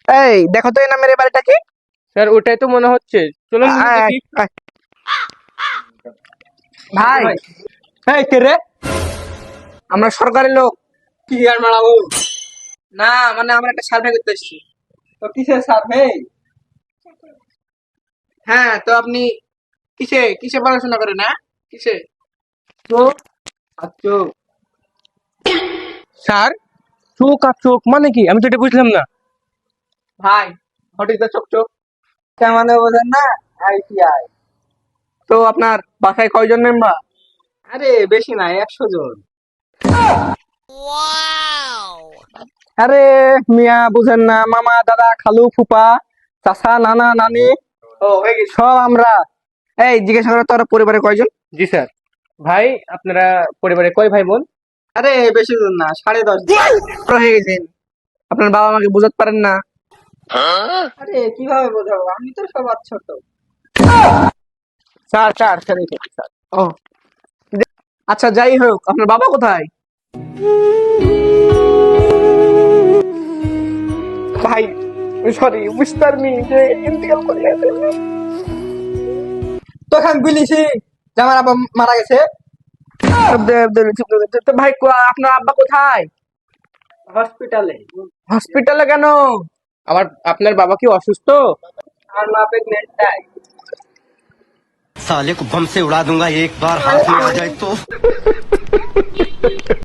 এই দেখো তো এই নামের এই বাড়িটা কি? স্যার ওটাই তো মনে হচ্ছে, চলুন আয়, দেখি। আয়। ভাই, এই কে রে? আমরা সরকারি লোক। কি আর মারাবো? না মানে আমরা একটা সার্ভে করতে এসেছি। তো কিসের সার্ভে? হ্যাঁ, তো আপনি কিসে কিসে পড়াশোনা করেন? না কিসে? তো আচ্ছা স্যার, চোখ আর চোখ মানে কি? আমি তো এটা বুঝলাম না। ভাই, হটিস দা চোখ চোখ। মানে বোঝেন না? আইটিআই। তো আপনার বাসায় কয়জন মেম্বার? আরে বেশি না, 100 জন। আরে মিয়া বুঝেন না, মামা দাদা খালু ফুপা চাচা নানা নানি ও হয়ে গেছে। সব আমরা। এই জিজ্ঞাসা করে তোর পরিবারে কয়জন? জি স্যার। ভাই, আপনারা পরিবারে কয় ভাই বোন? আরে বেশি জন না, 10.5 বড় হয়ে গেছেন। আপনার বাবা মাকে বুঝাতে পারেন না? আরে কিভাবে বোঝাবো, আমি তো সবার ছোট। স্যার স্যার স্যার এই তো, স্যার। ও আচ্ছা, যাই হোক, আপনার বাবা কোথায়? ভাই সরি, মিস্টার মি যে ইন্তেকাল করে গেছে। তোকে আমি বলেছি যে আমার আব্বা মারা গেছে। তো ভাই আপনার আব্বা কোথায়? হসপিটালে। হসপিটালে কেন? আপনার বাবা কি অসুস্থ? আর মা প্রেগনেন্ট তাই। साले को बम से उड़ा दूंगा एक बार हाथ में आ जाए तो